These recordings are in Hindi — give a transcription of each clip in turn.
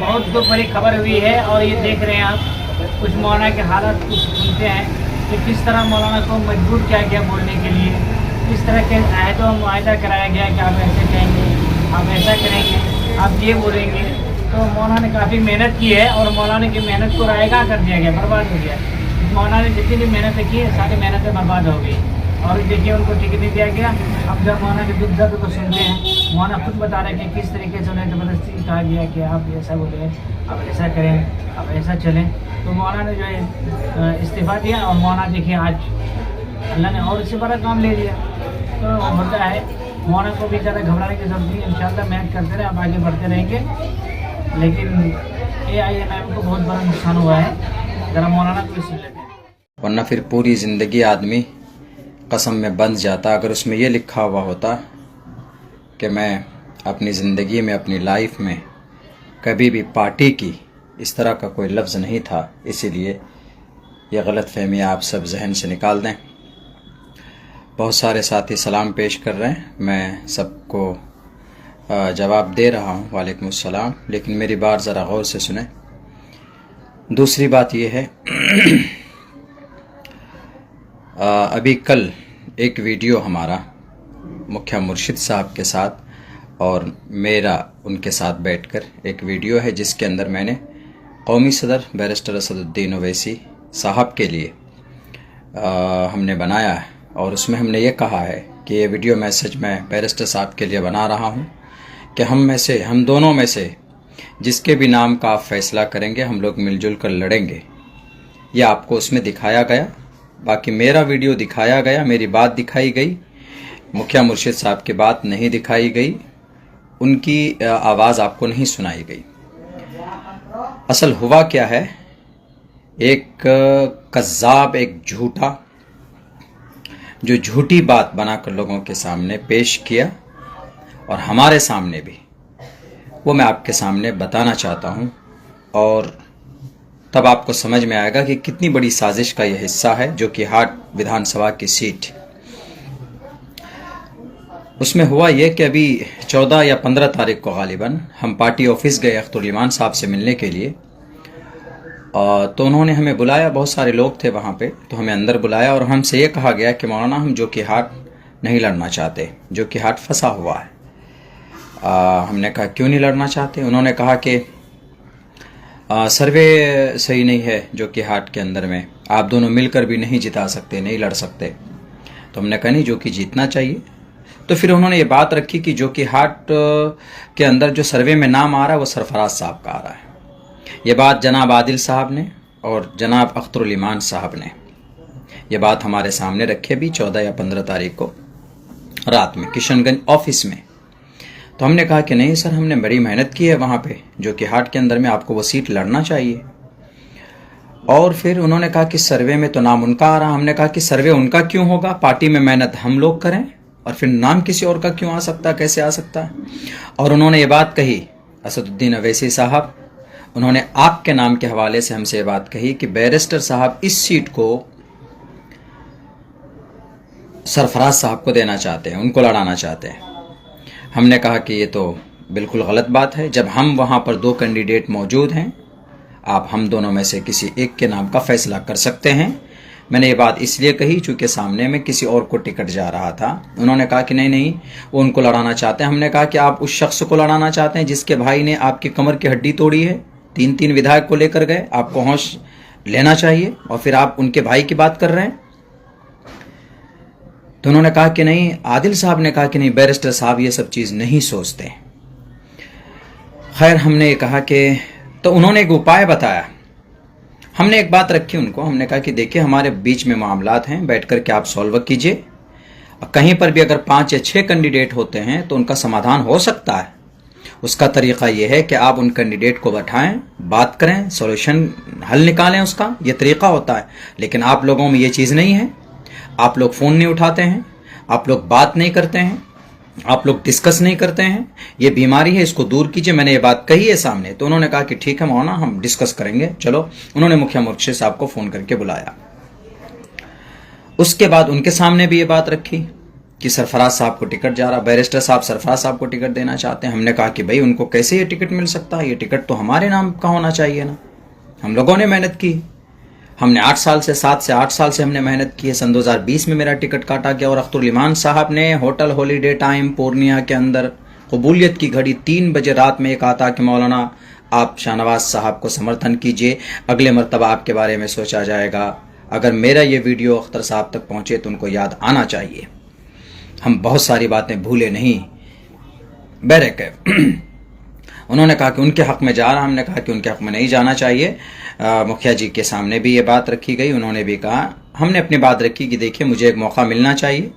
बहुत दुख भरी खबर हुई है और ये देख रहे हैं आप कुछ मौलाना के हालात कुछ सुनते हैं कि किस तरह मौलाना को मजबूर किया गया बोलने के लिए, किस तरह के अहदों मुआहदा कराया गया कि आप ऐसे कहेंगे, आप ऐसा करेंगे, आप ये बोलेंगे। तो मौलाना ने काफ़ी मेहनत की है और मौलाना की मेहनत को रायगा कर दिया गया, बर्बाद हो गया। मौलाना ने जितनी भी मेहनत की है सारी मेहनतें बर्बाद हो गई और देखिए उनको टिकट नहीं दिया गया। अब जब मौलाना के दुख दर्द को सुनते हैं, मौलाना खुद बता रहे हैं कि किस तरीके से उन्हें ज़बरदस्ती कहा गया कि आप ऐसा बोलें, आप ऐसा करें, आप ऐसा चलें। तो मौलाना ने जो है इस्तीफ़ा दिया और मौलाना देखिए आज अल्लाह ने और इससे बड़ा काम ले लिया। तो होता है, मौलाना को भी ज़्यादा घबराने की जरूरत नहीं है। इंशाल्लाह मेहनत करते रहे, आप आगे बढ़ते रहेंगे। लेकिन AIMM को बहुत बड़ा नुकसान हुआ है, ज़रा मौलाना को भी सुन लेते हैं। वरना फिर पूरी ज़िंदगी आदमी कसम में बंध जाता। अगर उसमें ये लिखा हुआ होता कि मैं अपनी ज़िंदगी में, अपनी लाइफ में कभी भी पार्टी की इस तरह का कोई लफ्ज़ नहीं था, इसीलिए ये गलतफहमी आप सब जहन से निकाल दें। बहुत सारे साथी सलाम पेश कर रहे हैं, मैं सबको जवाब दे रहा हूँ, वालेकुम अस्सलाम, लेकिन मेरी बात ज़रा गौर से सुने। दूसरी बात ये है अभी कल एक वीडियो हमारा मुखिया मुर्शिद साहब के साथ और मेरा उनके साथ बैठकर एक वीडियो है जिसके अंदर मैंने कौमी सदर बैरिस्टर असदुद्दीन ओवैसी साहब के लिए हमने बनाया है और उसमें हमने ये कहा है कि ये वीडियो मैसेज मैं बैरिस्टर साहब के लिए बना रहा हूँ कि हम दोनों में से जिसके भी नाम का आप फैसला करेंगे हम लोग मिलजुल कर लड़ेंगे। ये आपको उसमें दिखाया गया, बाकी मेरा वीडियो दिखाया गया, मेरी बात दिखाई गई, मुखिया मुर्शिद साहब की बात नहीं दिखाई गई, उनकी आवाज़ आपको नहीं सुनाई गई। असल हुआ क्या है, एक कज़्ज़ाब, एक झूठा जो झूठी बात बनाकर लोगों के सामने पेश किया और हमारे सामने भी, वो मैं आपके सामने बताना चाहता हूँ और तब आपको समझ में आएगा कि कितनी बड़ी साजिश का यह हिस्सा है। जो कि हाट विधानसभा की सीट, उसमें हुआ यह कि अभी 14 या 15 तारीख को गालिबन हम पार्टी ऑफिस गए अख्तरुल ईमान साहब से मिलने के लिए। तो उन्होंने हमें बुलाया, बहुत सारे लोग थे वहाँ पे, तो हमें अंदर बुलाया और हमसे ये कहा गया कि मौलाना हम जो कि हाट नहीं लड़ना चाहते, जो कि हाट फंसा हुआ है। हमने कहा क्यों नहीं लड़ना चाहते? उन्होंने कहा कि सर्वे सही नहीं है जो कि हाट के अंदर में, आप दोनों मिलकर भी नहीं जिता सकते, नहीं लड़ सकते। तो हमने कहा नहीं, जो कि जीतना चाहिए। तो फिर उन्होंने ये बात रखी कि जो कि हाट के अंदर जो सर्वे में नाम आ रहा है वो सरफराज साहब का आ रहा है। ये बात जनाब आदिल साहब ने और जनाब अख्तरुल ईमान साहब ने ये बात हमारे सामने रखी अभी 14 या 15 तारीख को रात में किशनगंज ऑफिस में। तो हमने कहा कि नहीं सर, हमने बड़ी मेहनत की है वहाँ पे, जो कि हाट के अंदर में आपको वो सीट लड़ना चाहिए। और फिर उन्होंने कहा कि सर्वे में तो नाम उनका आ रहा। हमने कहा कि सर्वे उनका क्यों होगा, पार्टी में मेहनत हम लोग करें और फिर नाम किसी और का क्यों आ सकता, कैसे आ सकता है? और उन्होंने ये बात कही, असदुद्दीन ओवैसी साहब, उन्होंने आपके नाम के हवाले से हमसे ये बात कही कि बैरिस्टर साहब इस सीट को सरफराज साहब को देना चाहते हैं, उनको लड़ाना चाहते हैं। हमने कहा कि ये तो बिल्कुल गलत बात है। जब हम वहाँ पर 2 कैंडिडेट मौजूद हैं, आप हम दोनों में से किसी एक के नाम का फैसला कर सकते हैं। मैंने ये बात इसलिए कही चूँकि सामने में किसी और को टिकट जा रहा था। उन्होंने कहा कि नहीं, वो उनको लड़ाना चाहते हैं। हमने कहा कि आप उस शख्स को लड़ाना चाहते हैं जिसके भाई ने आपकी कमर की हड्डी तोड़ी है, 3 विधायक को लेकर गए, आपको होश लेना चाहिए और फिर आप उनके भाई की बात कर रहे हैं। तो उन्होंने कहा कि नहीं, आदिल साहब ने कहा कि नहीं, बैरिस्टर साहब ये सब चीज़ नहीं सोचते। खैर हमने ये कहा कि, तो उन्होंने एक उपाय बताया। हमने एक बात रखी उनको, हमने कहा कि देखिए हमारे बीच में मामलात हैं, बैठ कर के आप सॉल्व कीजिए। कहीं पर भी अगर 5 या 6 कैंडिडेट होते हैं तो उनका समाधान हो सकता है। उसका तरीक़ा यह है कि आप उन कैंडिडेट को बैठाएं, बात करें, सॉल्यूशन हल निकालें, उसका ये तरीक़ा होता है। लेकिन आप लोगों में ये चीज़ नहीं है। आप लोग फ़ोन नहीं उठाते हैं, आप लोग बात नहीं करते हैं, आप लोग डिस्कस नहीं करते हैं। ये बीमारी है, इसको दूर कीजिए। मैंने ये बात कही है सामने। तो उन्होंने कहा कि ठीक है मौलाना, हम डिस्कस करेंगे, चलो। उन्होंने मुखिया मुर्शिद साहब को फ़ोन करके बुलाया। उसके बाद उनके सामने भी ये बात रखी कि सरफराज साहब को टिकट जा रहा, बैरिस्टर साहब सरफराज साहब को टिकट देना चाहते हैं। हमने कहा कि भाई उनको कैसे ये टिकट मिल सकता है, ये टिकट तो हमारे नाम का होना चाहिए ना, हम लोगों ने मेहनत की, हमने 7 से 8 साल से हमने मेहनत की है। सन 2020 में मेरा टिकट काटा गया और अख्तर इमान साहब ने होटल हॉलीडे टाइम पूर्णिया के अंदर कबूलियत की घड़ी 3 बजे रात में एक आता कि मौलाना आप शाहनवाज साहब को समर्थन कीजिए, अगले मरतबा आपके बारे में सोचा जाएगा। अगर मेरा ये वीडियो अख्तर साहब तक पहुंचे तो उनको याद आना चाहिए, हम बहुत सारी बातें भूले नहीं। बैरक उन्होंने कहा कि उनके हक में जा रहा, हमने कहा कि उनके हक में नहीं जाना चाहिए। मुखिया जी के सामने भी ये बात रखी गई, उन्होंने भी कहा, हमने अपनी बात रखी कि देखिए मुझे एक मौका मिलना चाहिए,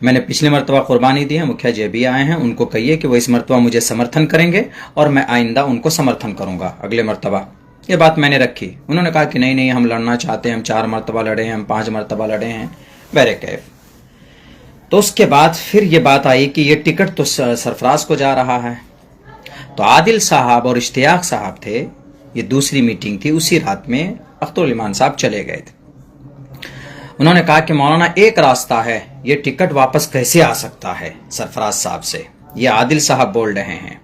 मैंने पिछले मरतबा कुर्बानी दी है, मुखिया जी अभी आए हैं, उनको कहिए कि वो इस मरतबा मुझे समर्थन करेंगे और मैं आइंदा उनको समर्थन करूंगा अगले मरतबा। ये बात मैंने रखी। उन्होंने कहा कि नहीं हम लड़ना चाहते हैं, हम 4 मरतबा लड़े हैं, हम 5 मरतबा लड़े हैं, वेरे कैफ। तो उसके बाद फिर ये बात आई कि ये टिकट तो सरफराज को जा रहा है। तो आदिल साहब और इश्तियाक साहब थे, ये दूसरी मीटिंग थी, उसी रात में अख्तर इमान साहब चले गए थे। उन्होंने कहा कि मौलाना एक रास्ता है, ये टिकट वापस कैसे आ सकता है सरफराज साहब से, ये आदिल साहब बोल रहे हैं।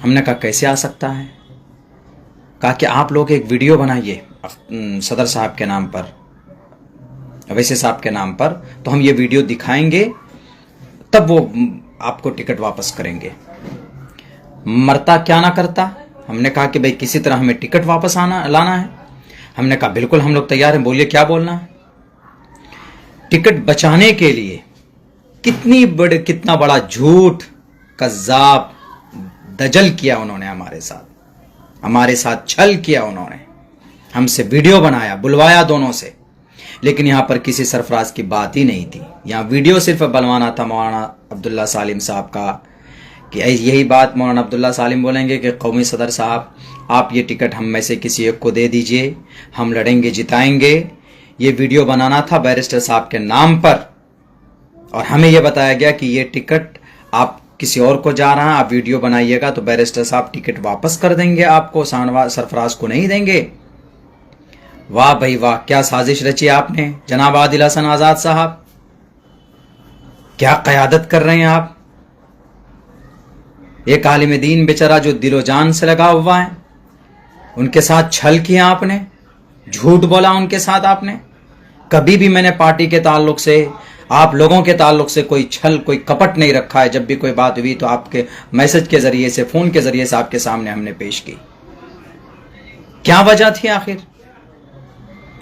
हमने कहा कैसे आ सकता है? कहा कि आप लोग एक वीडियो बनाइए सदर साहब के नाम पर, अवैसी साहब के नाम पर, तो हम ये वीडियो दिखाएंगे, तब वो आपको टिकट वापस करेंगे। मरता क्या ना करता। हमने कहा कि भाई किसी तरह हमें टिकट वापस लाना है। हमने कहा बिल्कुल हम लोग तैयार हैं, बोलिए क्या बोलना है। टिकट बचाने के लिए कितना बड़ा झूठ, कज़्ज़ाब, दजल किया उन्होंने हमारे साथ छल किया उन्होंने, हमसे वीडियो बनाया, बुलवाया दोनों से, लेकिन यहां पर किसी सरफराज की बात ही नहीं थी। यहां वीडियो सिर्फ बनवाना था मौलाना अब्दुल्ला सालिम साहब का, कि यही बात मौलाना अब्दुल्ला सालिम बोलेंगे कि कौमी सदर साहब आप ये टिकट हम में से किसी एक को दे दीजिए, हम लड़ेंगे जिताएंगे। ये वीडियो बनाना था बैरिस्टर साहब के नाम पर, और हमें यह बताया गया कि ये टिकट आप किसी और को जा रहा है, आप वीडियो बनाइएगा तो बैरिस्टर साहब टिकट वापस कर देंगे आपको, सरफराज को नहीं देंगे। वाह भाई वाह, क्या साजिश रची आपने जनाब आदिल हसन आजाद साहब, क्या क़यादत कर रहे हैं आप। एक आलिम दीन बेचारा जो दिलो जान से लगा हुआ है, उनके साथ छल किया आपने, झूठ बोला उनके साथ आपने। कभी भी मैंने पार्टी के ताल्लुक से, आप लोगों के ताल्लुक से कोई छल, कोई कपट नहीं रखा है। जब भी कोई बात हुई तो आपके मैसेज के जरिए से, फोन के जरिए से आपके सामने हमने पेश की। क्या वजह थी आखिर?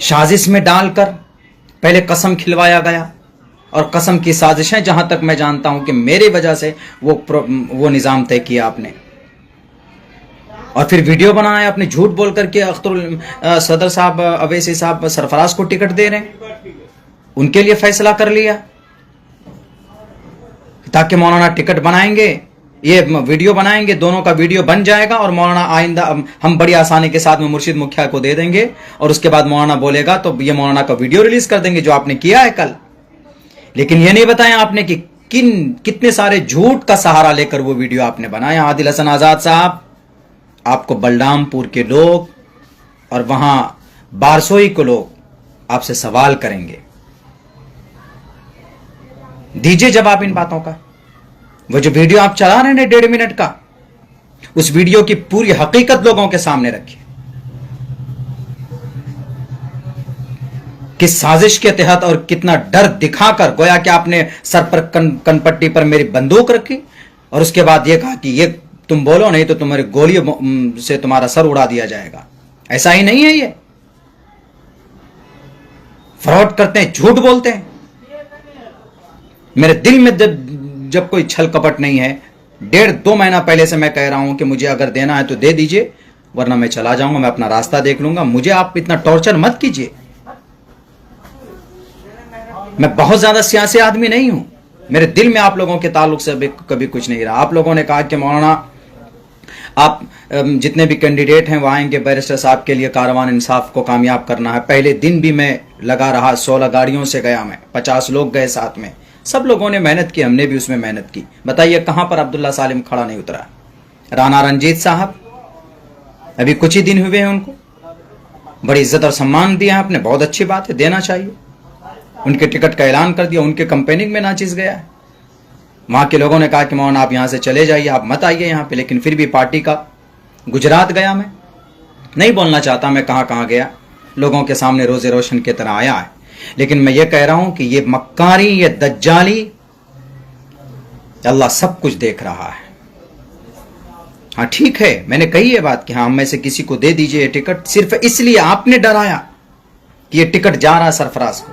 साजिश में डालकर पहले कसम खिलवाया गया, और कसम की साजिशें जहां तक मैं जानता हूं कि मेरी वजह से वो निजाम तय किया आपने, और फिर वीडियो बनाया आपने झूठ बोल करके अख्तर सदर साहब, अवैसी साहब सरफराज को टिकट दे रहे हैं, उनके लिए फैसला कर लिया ताकि मौलाना टिकट बनाएंगे, ये वीडियो बनाएंगे, दोनों का वीडियो बन जाएगा और मौलाना आइंदा हम बड़ी आसानी के साथ में मुर्शिद मुखिया को दे देंगे, और उसके बाद मौलाना बोलेगा तो ये मौलाना का वीडियो रिलीज कर देंगे जो आपने किया है कल। लेकिन ये नहीं बताया आपने कि कितने सारे झूठ का सहारा लेकर वो वीडियो आपने बनाया। आदिल हसन आजाद साहब, आपको बलरामपुर के लोग और वहां बारसोई के लोग आपसे सवाल करेंगे, दीजिए जवाब इन बातों का। वो जो वीडियो आप चला रहे हैं 1.5 मिनट का, उस वीडियो की पूरी हकीकत लोगों के सामने रखिए, किस साजिश के तहत और कितना डर दिखाकर, गोया कि आपने सर पर कनपट्टी पर मेरी बंदूक रखी और उसके बाद यह कहा कि ये तुम बोलो नहीं तो तुम्हारी गोलियों से तुम्हारा सर उड़ा दिया जाएगा। ऐसा ही नहीं है, ये फ्रॉड करते हैं, झूठ बोलते हैं। मेरे दिल में जब कोई छल कपट नहीं है, 1.5-2 महीना पहले से मैं कह रहा हूं कि मुझे अगर देना है तो दे दीजिए, वरना मैं चला जाऊंगा, मैं अपना रास्ता देख लूंगा, मुझे आप इतना टॉर्चर मत कीजिए। मैं बहुत ज्यादा सियासी आदमी नहीं हूं, मेरे दिल में आप लोगों के ताल्लुक से कभी कुछ नहीं रहा। आप लोगों ने कहा कि मौलाना आप जितने भी कैंडिडेट हैं वो आएंगे, बैरिस्टर साहब के लिए कारवान इंसाफ को कामयाब करना है। पहले दिन भी मैं लगा रहा, 16 गाड़ियों से गया मैं, 50 लोग गए साथ में, सब लोगों ने मेहनत की, हमने भी उसमें मेहनत की। बताइए कहां पर अब्दुल्ला सालिम खड़ा नहीं उतरा? राना रंजीत साहब, अभी कुछ ही दिन हुए हैं, उनको बड़ी इज्जत और सम्मान दिया आपने, बहुत अच्छी बात है, देना चाहिए। उनके टिकट का ऐलान कर दिया, उनके कंपेनिंग में नाचिस गया है। वहां के लोगों ने कहा कि मोहन आप यहां से चले जाइए, आप मत आइए यहां पे, लेकिन फिर भी पार्टी का गुजरात गया। मैं नहीं बोलना चाहता मैं कहां कहां गया, लोगों के सामने रोजे रोशन की तरह आया है, लेकिन मैं ये कह रहा हूं कि ये मक्कारी, ये दज्जाली, अल्लाह सब कुछ देख रहा है। हाँ ठीक है, मैंने कही ये बात कि हाँ हम में से किसी को दे दीजिए ये टिकट, सिर्फ इसलिए आपने डराया कि ये टिकट जा रहा है सरफराज को।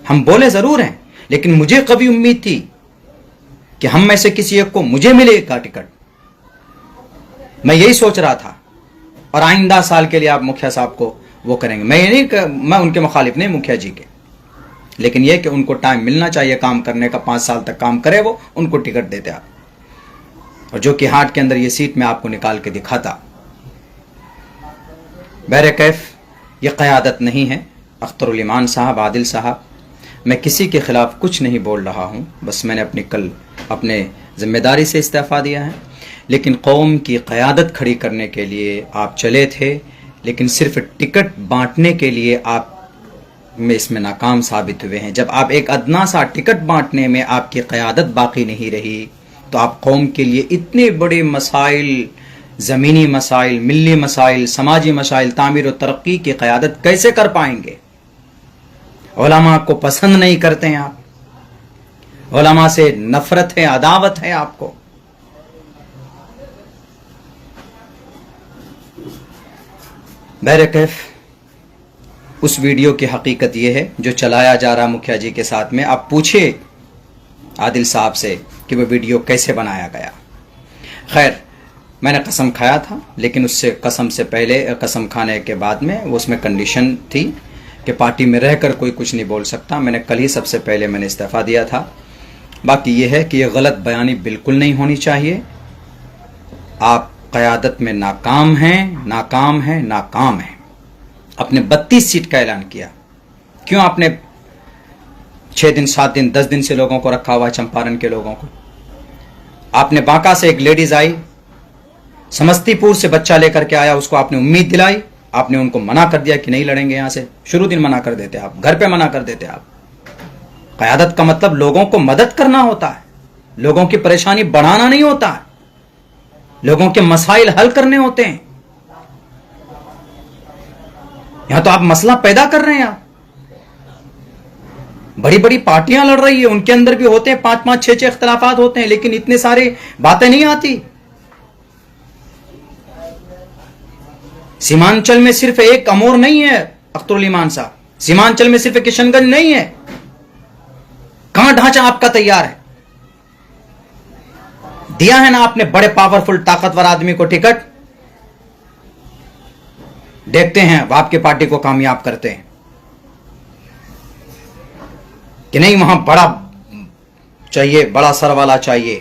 हम बोले जरूर हैं, लेकिन मुझे कभी उम्मीद थी कि हम में से किसी एक को मुझे मिलेगा टिकट। मैं यही सोच रहा था, और आइंदा साल के लिए आप मुखिया साहब को वो करेंगे। मैं ये नहीं, मैं उनके मुखालिफ नहीं मुखिया जी के, लेकिन यह कि उनको टाइम मिलना चाहिए काम करने का, 5 साल तक काम करे वो, उनको टिकट देते आप। और जो कि हाट के अंदर ये सीट में आपको निकाल के दिखाता। बहरे कैफ ये क़यादत नहीं है। अख्तरुल ईमान साहब, आदिल साहब, मैं किसी के खिलाफ कुछ नहीं बोल रहा हूँ, बस मैंने अपने जिम्मेदारी से इस्तीफ़ा दिया है। लेकिन कौम की क़यादत खड़ी करने के लिए आप चले थे, लेकिन सिर्फ टिकट बांटने के लिए आप में इसमें नाकाम साबित हुए हैं। जब आप एक अदना सा टिकट बांटने में आपकी क़यादत बाकी नहीं रही, तो आप कौम के लिए इतने बड़े मसाइल, ज़मीनी मसाइल, मिल्ली मसाइल, समाजी मसाइल, तामीर और तरक्की की क़यादत कैसे कर पाएंगे? उलमा को पसंद नहीं करते हैं आप, उलमा से नफरत है, अदावत है आपको। बहरकैफ उस वीडियो की हकीकत यह है जो चलाया जा रहा मुखिया जी के साथ में। आप पूछिए आदिल साहब से कि वह वीडियो कैसे बनाया गया। खैर, मैंने कसम खाया था, लेकिन उससे कसम से पहले, कसम खाने के बाद में उसमें कंडीशन थी कि पार्टी में रहकर कोई कुछ नहीं बोल सकता। मैंने कल ही सबसे पहले मैंने इस्तीफ़ा दिया था। बाकी यह है कि यह गलत बयानी बिल्कुल नहीं होनी चाहिए। आप क़यादत में नाकाम हैं, नाकाम हैं, नाकाम हैं। आपने 32 सीट का ऐलान किया, क्यों आपने 6 दिन, 7 दिन, 10 दिन से लोगों को रखा हुआ, चंपारण के लोगों को? आपने बांका से एक लेडीज आई, समस्तीपुर से बच्चा लेकर के आया, उसको आपने उम्मीद दिलाई, आपने उनको मना कर दिया कि नहीं लड़ेंगे यहां से। शुरू दिन मना कर देते आप, घर पे मना कर देते आप। क़यादत का मतलब लोगों को मदद करना होता है, लोगों की परेशानी बढ़ाना नहीं होता है, लोगों के मसाइल हल करने होते हैं। यहां तो आप मसला पैदा कर रहे हैं। आप बड़ी बड़ी पार्टियां लड़ रही है, उनके अंदर भी होते हैं 5-5, 6-6 इख्तलाफात होते हैं, लेकिन इतने सारे बातें नहीं आती। सीमांचल में सिर्फ एक अमोर नहीं है अख्तरुल ईमान साहब, सीमांचल में सिर्फ किशनगंज नहीं है। कहां ढांचा आपका तैयार है? दिया है ना आपने बड़े पावरफुल ताकतवर आदमी को टिकट, देखते हैं वो आपकी पार्टी को कामयाब करते हैं कि नहीं। वहां बड़ा चाहिए, बड़ा सर वाला चाहिए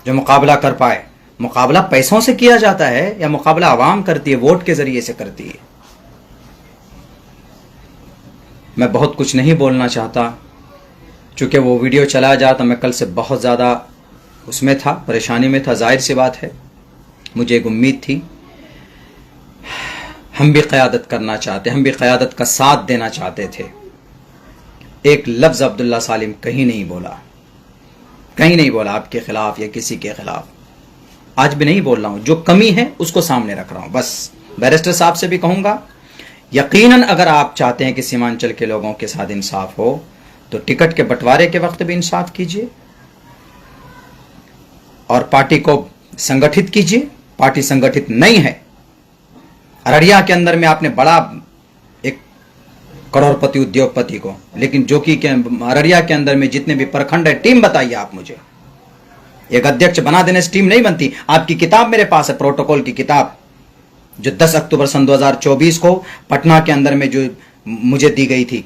जो मुकाबला कर पाए। मुकाबला पैसों से किया जाता है या मुकाबला आवाम करती है, वोट के जरिए से करती है? मैं बहुत कुछ नहीं बोलना चाहता, चूंकि वो वीडियो चलाया जा तो मैं कल से बहुत ज़्यादा उसमें था, परेशानी में था। जाहिर सी बात है, मुझे एक उम्मीद थी, हम भी क़यादत करना चाहते, हम भी क़यादत का साथ देना चाहते थे। एक लफ्ज़ अब्दुल्ला सालिम कहीं नहीं बोला, कहीं नहीं बोला आपके खिलाफ या किसी के खिलाफ। आज भी नहीं बोल रहा हूं, जो कमी है उसको सामने रख रहा हूं बस। बैरिस्टर साहब से भी कहूंगा, यकीनन अगर आप चाहते हैं कि सीमांचल के लोगों के साथ इंसाफ हो, तो टिकट के बंटवारे के वक्त भी इंसाफ कीजिए और पार्टी को संगठित कीजिए। पार्टी संगठित नहीं है। अररिया के अंदर में आपने बड़ा एक करोड़पति उद्योगपति को, लेकिन जो कि अररिया के अंदर में जितने भी प्रखंड है, टीम बताइए आप मुझे। एक अध्यक्ष बना देने से टीम नहीं बनती। आपकी किताब मेरे पास है, प्रोटोकॉल की किताब, जो 10 अक्टूबर सन 2024 को पटना के अंदर में जो मुझे दी गई थी।